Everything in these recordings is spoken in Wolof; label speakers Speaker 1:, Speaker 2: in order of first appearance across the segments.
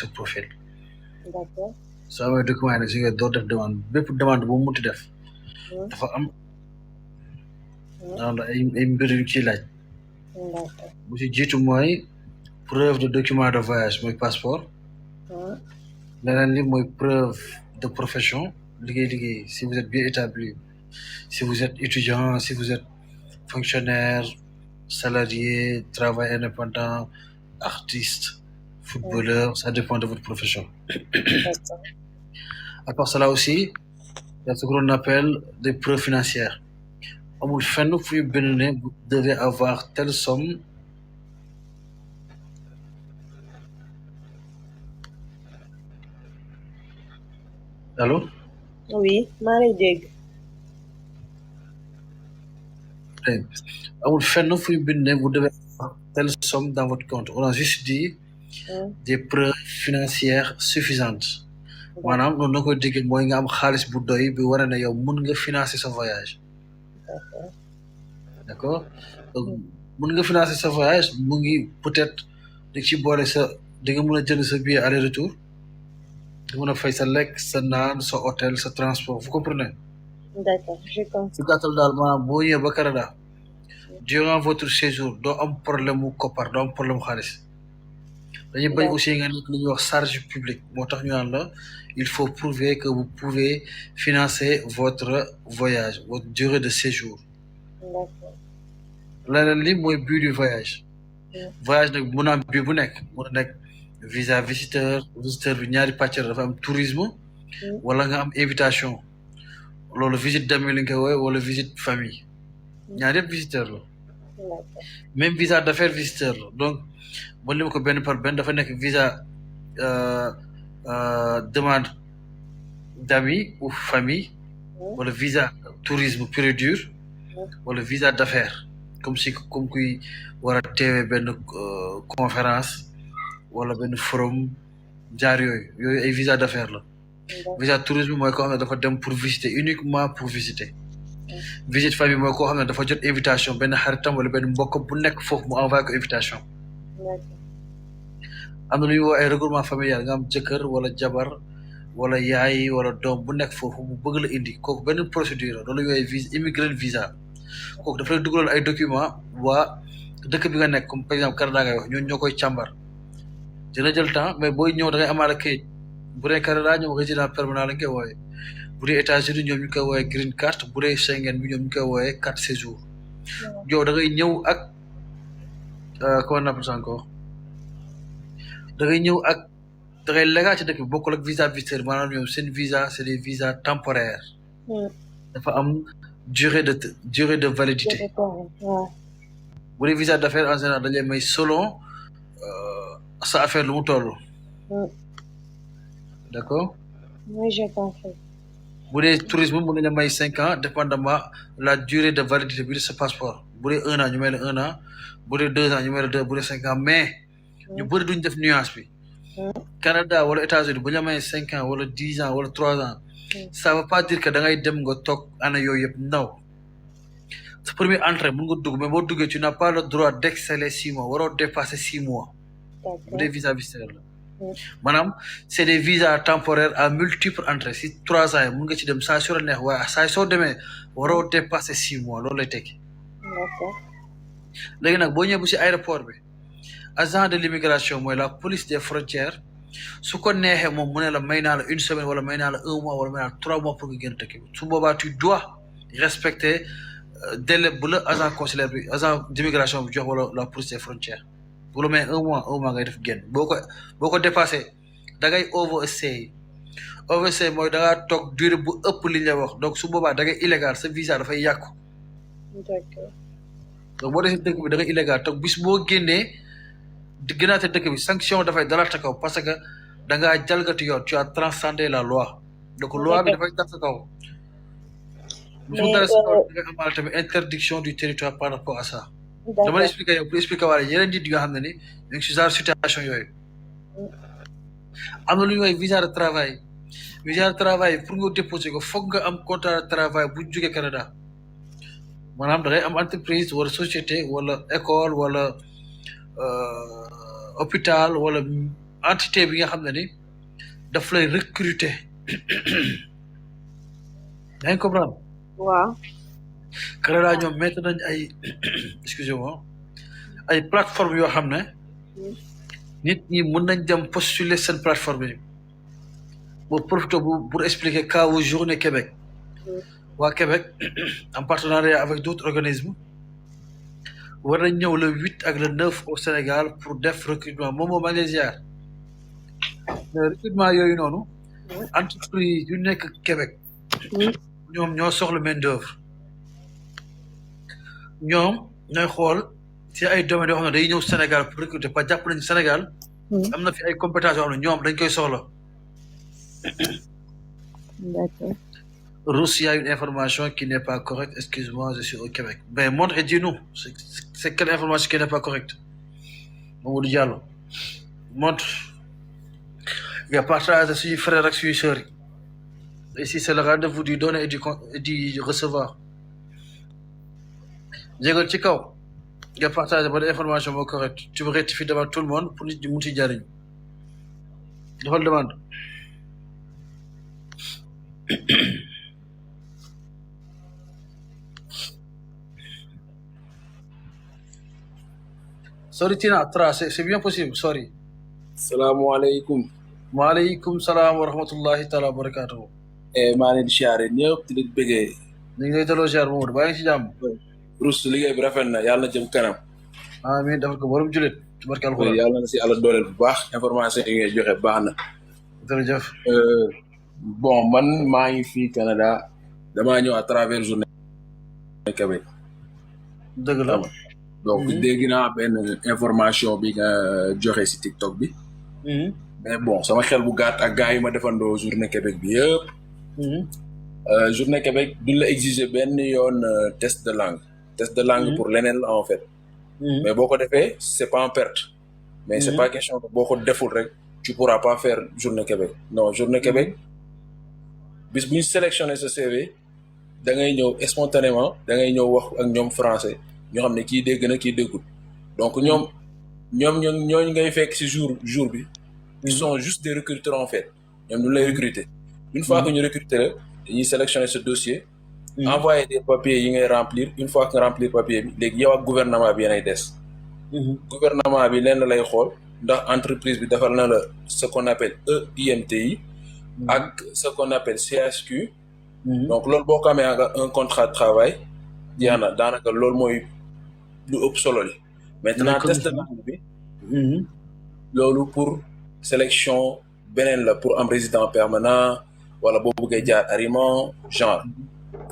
Speaker 1: sa profil.
Speaker 2: D'accord.
Speaker 1: soo amee document yi nag si nga doo def demande bépp demande bu mu munti def. dafa am daan ay mbir yu ciy laaj.
Speaker 2: D'accord.
Speaker 1: bu si jiitu mooy preuve de document de voyage mooy passeport. leneen li mooy preuve de profession liggéey si vous êtes bien établi, si vous êtes étudiant, si vous êtes fonctionnaire, salarié, travail indépendant, artiste, footballeur, ça dépend de votre profession. À part cela aussi, il y a ce qu'on appelle des preuves financières. Amul fenn fuy bind ne vous devez avoir telle somme allô?
Speaker 2: Oui, maa lay dégg.
Speaker 1: amul fenn fuy bind ne vous devez avoir telle somme dans votre compte. On a juste dit des preuves financières suffisantes. maanaam loolu na koy déggee mooy nga am xaalis bu doy bi war a ne yow mun nga financer sa voyage. d'accord donc mun nga financer sa voyage mu ngi peut-être di ci boole sa di nga mën a jënd sa billet aller retour di mën a fay sa lekk sa naan sa hôtel sa transport vous comprenez.
Speaker 2: D'accord, je comprends.
Speaker 1: su gàttal daal maanaam boo ñëwee ba Canada durant votre séjour doo am problème mu koppar doo am problème xaalis. dañuy bañ aussi nga nekk lu ñuy wax charge publique moo tax ñu naan la il faut prouver que vous pouvez financer votre voyage votre durée de séjour.
Speaker 2: D'accord.
Speaker 1: leneen li mooy but du voyage. voyage nag mun a am but bu nekk mun a nekk visa visiteur bi ñaari pàcc dafa am tourisme wala nga am invitation loolu visite d'amis lañ koy woowe wala visite famille ñaar yëpp visiteur la. même visa d'affaires visiteur la donc ba lim ko benn par benn dafa nekk visa demande d'amis ou famille wala visa tourisme pur et dur wala visa d'affaires comme kuy war a teewee benn conférence wala benn forum jaar yooyu ay visa d'affaires la. visa tourisme mooy koo xam ne dafa dem pour visiter uniquement pour visiter. visite famille mooy koo xam ne dafa jot invitation benn xaritam wala benn mbokk bu nekk foofu mu envoyé ko invitation. am na lu ñuy woo ay regroupement familial nga am jëkkër wala jabar wala yaay wala doom bu nekk foofu mu bëgg la indi kooku benn procédure loolu yooyu visa immigrant visa kooku dafa lay dugalal ay document waa dëkk bi nga nekk comme par exemple Canada ngay wax ñoo koy càmbar dina jël temps mais booy ñëw da ngay amaale kayit bu dee Canada ñoom résident permanent lañ koy wooyee bu dee États-Unis ñoom ñu koy wooyee green card bu dee Schengen bi ñoom ñu koy wooyee carte séjour yow da ngay ñëw ak comment on appelle ça encore da ngay ñëw ak da ngay légal ci dëkk bi bokkul ak visa visiteur maanaam ñoom seen visa c'est des visas temporaires. dafa am durée de validité. bu dee visa d'affaires en général dañ lay may selon sa affaire lu mu toll. d'accord.
Speaker 2: Oui, j'ai compris.
Speaker 1: bu dee tourisme mën nañu may 5 ans dépendamment la durée de validité bi de sa passeport bu dee 1 an ñu may la 1 an bu dee 2 ans ñu may la 2 bu dee 5 ans mais ñu bëri duñ def nuance bi. Canada wala États-Unis bu ñu may 5 ans wala 10 ans wala 3 ans ça veut pas dire que da ngay dem nga toog année yooyu yëpp non sa premier entrée mën nga dugg mais boo duggee tu n'as pas le droit d'exceller 6 mois waroo dépasser 6 mois. bu dee visa visiteur la. maanaam c'est des visas temporaires à multiples entrées si 3 ans yi mën nga ci dem saa su la neex waaye saa soo demee waroo dépasser 6 mois loolu lay tekki. léegi nag boo ñëwee bu si aéroport bi agent de l'immigration mooy la police des frontières su ko neexee moom mu ne la may naa la 1 semaine wala may naa la 1 mois wala may naa la 3 mois pour nga génn dëkk bi su boobaa tu dois respecter délai bu la agent consulaire bi agent d'immigration bi jox wala la police des frontières bu la may 1 mois ngay def génn boo ko dépassé da ngay overstay mooy da ngaa toog durée bu ëpp li ñu la wax donc su boobaa da ngay illégal sa visa dafay yàqu.
Speaker 2: D'accord.
Speaker 1: donc boo desee dëkk bi da ngay illégal toog bis boo génnee di gënaate dëkk bi sanction dafay dalaat sa kaw parce que da ngaa jalgati yoon tu as transcendé la loi donc loi bi dafay dal sa kaw. mais su dalee sa kaw da ngay amaale tamit interdiction du territoire par rapport à ça. dama la expliqué yow pour expliquer waale yeneen nit yoo xam ne ni ñu ngi si genre situation yooyu. am na lu ñuy wax visa de travail pour nga déposer ko foog nga am contrat de travail bu jógee Canada maanaam da ngay am entreprise wala société wala école wala hôpital wala entité bi nga xam ne ni daf lay recruter yaa ngi comprendre
Speaker 2: waaw
Speaker 1: Canada ñoom mettre nañ ay excusez-moi ay plateforme yoo xam ne nit ñi mën nañ dem postuler seen plateforme yi pour profiter pour expliquer cas wu journée Québec waa Québec en partenariat avec d'autres organismes war nañ ñëw le 8 ak le 9 au Sénégal pour def recrutement moom maa ngi lay ziar mais recrutement yooyu noonu entreprise yu nekk Québec ñoom ñoo soxla main d'œuvre ñoom ñooy xool ci ay domaines yoo xam ne day ñëw Sénégal pour recruter parce que jàpp nañu Sénégal am na fi ay compétences yoo xam ne ñoom dañ koy soxla
Speaker 2: d'accord
Speaker 1: Rousse, il y a une information qui n'est pas correcte. Excuse-moi, je suis au Québec. Ben, montre et dis-nous. C'est quelle information qui n'est pas correcte? Mamadou Diallo. Montre. Il y a partage de ses frères et ses sœurs. Ici, c'est le rendez-vous du donner et du recevoir. Diego Tchikao. Il y a partage de bonne information correcte. Tu me rectifies devant tout le monde pour nous dire que tu je vous le demande. Sorry Tina, c'est bien possible, sorry.
Speaker 3: salaamaaleykum.
Speaker 1: Waaleykum salaam wa rahmatullahi taala wa barakatuhu.
Speaker 3: maa leen di siyaare ñëpp di leen bëggee.
Speaker 1: ñu ngi lay delloo ziar Mamadou baa ngi ci jàmm.
Speaker 3: Rousse liggéey bi rafet na yàlla na jëm kanam.
Speaker 1: amiin defal ko borom jullit ci barke alxuraan.
Speaker 3: yàlla na si àlla dooleel bu baax information yi ngay joxe baax na.
Speaker 1: jërëjëf.
Speaker 3: bon man maa ngi fii Canada damaa ñëw à travers journée Québec.
Speaker 1: dëgg la.
Speaker 3: donc dégg naa benn information bi nga joxe si TikTok bi. mais bon sama xel bu gàtt ak gars yi ma defandoo journée Québec bi yëpp. journée Québec duñ la exiger benn yoon test de langue. test de langue pour leneen la en fait. mais boo ko defee c'est pas en perte. mais c'est pas question que boo ko deful rek tu pourras pas faire journée Québec non journée Québec bis bu ñu sélectionné sa CV da ngay ñëw spontanément da ngay ñëw wax ak ñoom français ñoo xam ne kii dégg na kii déggul donc ñooñu ngay fekk ci jour bi. ils sont juste des recruteurs en fait ñoom ñu lay recruter. une fois que ñu recruter la dañuy sélectionner ce dossier. envoyer des papiers yi ngay remplir une fois que nga remplir papier bi léegi yow ak gouvernement bi yéenay des. gouvernement bi lenn lay xool ndax entreprise bi defal na la ce qu'on appelle EIMTI. ak ce qu'on appelle CHQ. donc loolu boo ko amee ak un contrat de travail. jeex na daanaka loolu mooy lu ëpp solo li. maintenant test de langue bi. loolu pour sélection beneen la pour am résident permanent wala boo bëggee jaar arriment genre.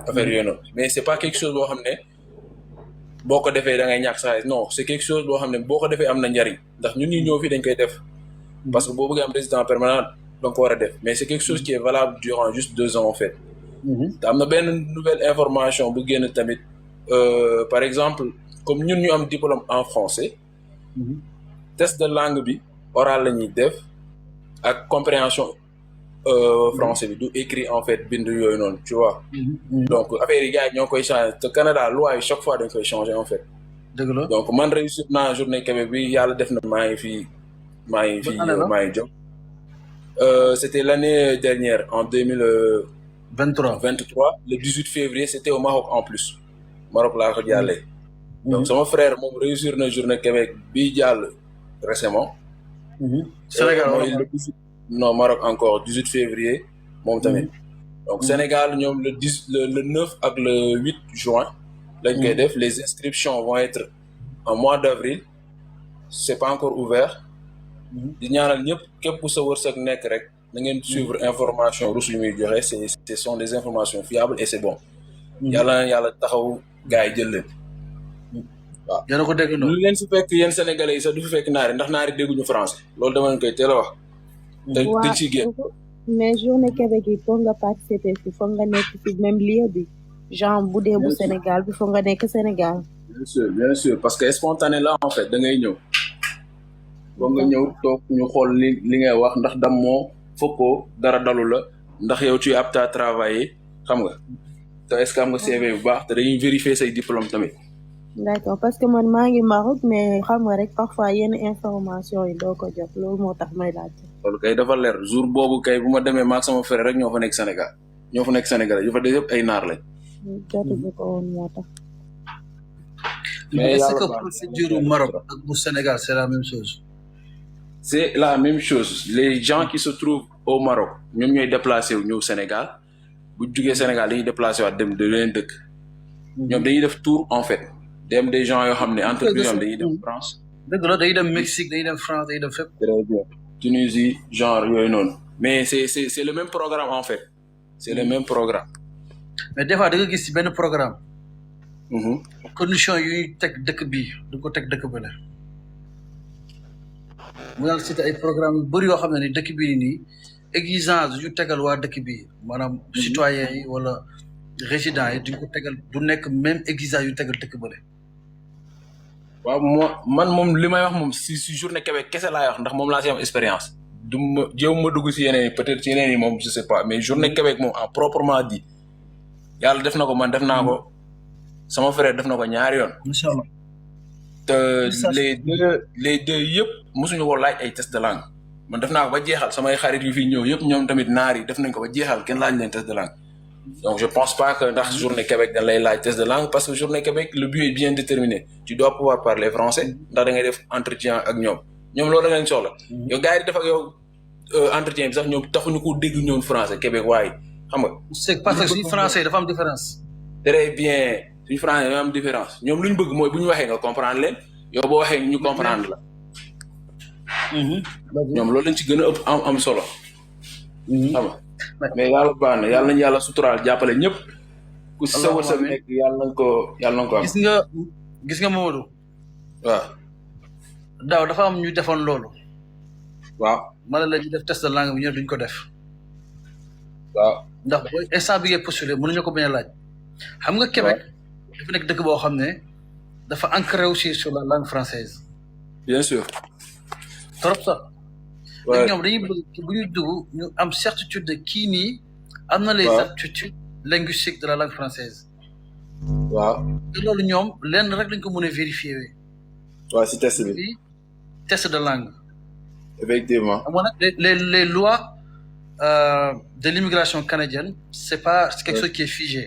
Speaker 3: affaire yooyu noonu mais c'est pas quelque chose boo xam ne boo ko defee da ngay ñàkk saa non c'est quelque chose boo xam ne boo ko defee am na njariñ ndax ñun ñi ñëw fii dañ koy def parce que boo bëggee am résident permanent da nga ko war a def mais c'est quelque chose qui est valable durant juste 2 ans en fait. te am na benn nouvelle information bu génn tamit par exemple comme ñun ñu am diplôme en français. test de langue bi oral la ñuy def ak compréhension. français bi du écrit en fait bind yooyu noonu tu vois. donc affaire yi gars yi ñoo koy changer te Canada loi yi chaque fois dañ koy changer en fait.
Speaker 1: dëgg la
Speaker 3: donc man réussir naa journée Québec bi yàlla def na maa ngi jóg. c'était l'année dernière en 2023 le 18 février c'était au Maroc en plus Maroc laa ko jàllee. donc sama frère moom réussir na journée Québec bi jàll récemment.
Speaker 1: Sénégal
Speaker 3: non Maroc encore 18 février moom tamit. donc Sénégal ñoom le 9 ak le 8 juin lañ koy def les inscriptions vont être en mois d'avril c'est pas encore ouvert. di ñaanal ñëpp képp ku sa wërsëg nekk rek na ngeen suivre information Rousse yu muy joxe ce sont des informations fiables et c'est bon. yàlla taxaw gars yi jël leen. waaw
Speaker 1: yéen a ko dégg noonu
Speaker 3: lu leen si fekk yéen sénégalais yi sax du fi fekk naari ndax naari dégguñu français loolu dama leen koy teel a wax. te ci génn
Speaker 2: mais journée Québec yi foog nga participer fi foog nga nekk ci même lieu bi genre bu dee bu Sénégal bi foog nga nekk Sénégal.
Speaker 3: bien sûr parce que spontané la en fait da ngay ñëw. foog nga ñëw toog ñu xool li ngay wax ndax dam moo fokkoo dara dalu la ndax yow tu es apte à travailler xam nga te est-ce que am nga CV bu baax te dañuy vérifier say diplôme tamit.
Speaker 2: d'accord parce que man maa ngi Maroc mais xam nga rek parfois yenn information yi doo ko jot loolu moo tax may laajte.
Speaker 3: loolu kay dafa leer jour boobu kay bu ma demee maag sama frère rek ñoo fa nekk Sénégal ñoo fa nekk Sénégal yu fa des yëpp ay naar lañ.
Speaker 2: jotuñu ko woon moo tax.
Speaker 1: mais est-ce que procédure Maroc ak bu Sénégal c'est la même chose.
Speaker 3: C'est la même chose les gens qui se trouvent au Maroc ñoom ñooy déplacé wu ñëw Sénégal bu jugee Sénégal dañuy déplacé waat dem de leen dëkk. ñoom dañuy def tour en fait dem des gens yoo xam ne entreprise ñoom dañuy dem France.
Speaker 1: dëgg la dañuy dem Mexique dañuy dem France dañuy dem fépp.
Speaker 3: très bien Tunisie genre yooyu noonu mais c'est le même programme en fait c'est le même programme.
Speaker 1: mais des fois da nga gis ci benn programme. condition yuy teg dëkk bii du ko teg dëkk bële. mu daal cité ay programme yu bëri yoo xam ne ni dëkk bii nii exigence yu tegal waa dëkk bii maanaam citoyens yi wala résidents yi duñ ko tegal du nekk même exigence yu tegal dëkk bële.
Speaker 3: waaw man moom li may wax moom si journée Québec kese laay wax ndax moom laa si am expérience du ma jéem ma dugg si yeneen yi peut-être si yeneen yi moom je sais pas mais journée Québec moom en proprement dit yàlla def na ko man def naa ko sama frère def na ko ñaari yoon.
Speaker 1: incha allah
Speaker 3: te les deux yëpp mosuñu ko laaj ay test de langue man def naa ko ba jeexal samay xarit yu fi ñëw yëpp ñoom tamit naar yi def nañ ko ba jeexal kenn laaj leen test de langue. Donc, je pense pas que dans journée Québec, dans les tests de langue, parce que journée Québec, le but est bien déterminé. Tu dois pouvoir parler français, dans des entretiens avec nous. Nous, c'est ce que nous avons gars qui font entretien, nous avons beaucoup de français, Québec, ouais.
Speaker 1: C'est parce que le français, il y a une différence.
Speaker 3: Très bien. Le français, il y a une différence. Nous, ce que nous voulons, c'est que comprendre, nous comprendre. Nous, c'est ce que nous avons solo. mais yàlla baax na yàlla nañu yàlla suturaal jàppale ñëpp ku si sa wërsëg nekk yàlla nañ ko am.
Speaker 1: gis nga Mamadou.
Speaker 3: waaw.
Speaker 1: daaw dafa am ñu defoon loolu.
Speaker 3: waaw.
Speaker 1: ma ne la ñu def test de langue bi ñu duñ ko def.
Speaker 3: waaw.
Speaker 1: ndax booy instant bi ngay postulé mënuñu ko bañ a laaj. xam nga Québec. dafa nekk dëkk boo xam ne dafa ancré aussi sur la langue française.
Speaker 3: bien sûr.
Speaker 1: trop sax. waaw ñoom dañuy bëgg bu ñuy dugg ñu am certitude de kii nii am na les aptitudes linguistiques de la langue française.
Speaker 3: waaw.
Speaker 1: te loolu ñoom lenn rek lañ ko mën a vérifier.
Speaker 3: waaw si test bi.
Speaker 1: test de langue.
Speaker 3: effectivement.
Speaker 1: xam nga nag les lois de l'immigration canadienne c'est pas quelque chose qui est figé.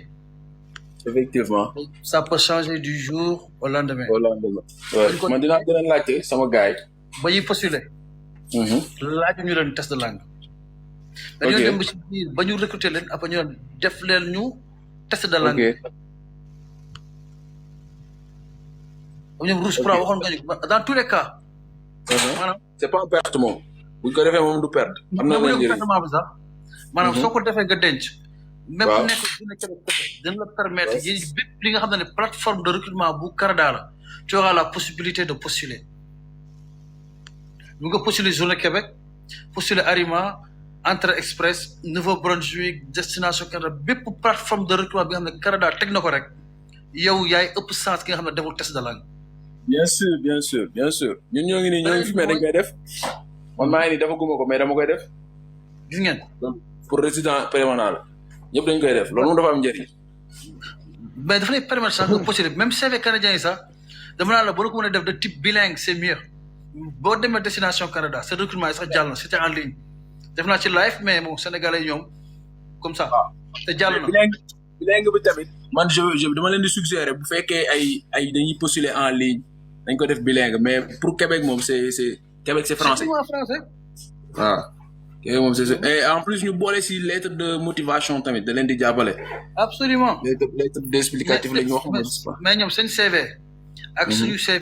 Speaker 3: effectivement.
Speaker 1: ça peut changer du jour au lendemain.
Speaker 3: waaw man dinaa gën a laajte sama gars yi.
Speaker 1: ba ñuy postuler. laaju ñu leen test de langue.
Speaker 3: ok
Speaker 1: dañoo dem ba ci biir ba ñu recruter leen après ñu def leen ñu test de langue. ñoom Rouge Pro waxoon nga ñu dans tous les cas. maanaam
Speaker 3: c'est pas perte moom. bu ñu ko defee moom du perte. am na lu njëriñ
Speaker 1: bi sax. maanaam soo ko defee nga denc. même bu nekk dina dina la permettre yéen bépp li nga xam ne plateforme de recrutement bu Canada la tu auras la possibilité de postuler. bu nga postuler Journée Québec postuler Arima Entrée Express Nouveau-Brunswick Destination Canada bépp plateforme de recrutement bi nga xam ne Canada teg na ko rek yow yaay ëpp chance ki nga xam ne deful test de langue.
Speaker 3: bien sûr bien sûr bien sûr ñun ñoo ngi nii ñoo ngi fi mais dañ koy def man maa ngi nii dafa guma ko mais dama koy def.
Speaker 1: gis ngeen.
Speaker 3: pour résident permanent la ñëpp dañ koy def loolu moom dafa am njëriñ.
Speaker 1: mais dafa lay permettre sax nga postuler même CV canadien yi sax dama naa la boo ko mën a def de type bilingue c'est mieux. boo demee Destination Canada ce recrutement yi sax jàll na c'était en ligne def naa ci live mais moom sénégalais ñoom comme ça. te jàll na
Speaker 3: bilingue bi tamit. man je dama leen di suggérer bu fekkee ay dañuy postuler en ligne dañ ko def bilingue mais pour Québec moom c'est Québec c'est français.
Speaker 1: c'est français.
Speaker 3: waaw. Québec moom c'est et en plus ñu boole si lettre de motivation tamit da leen di jàppale.
Speaker 1: absolument
Speaker 3: lettre d'explicatif la ñu wax.
Speaker 1: mais ñoom seen CV. ak suñu CV.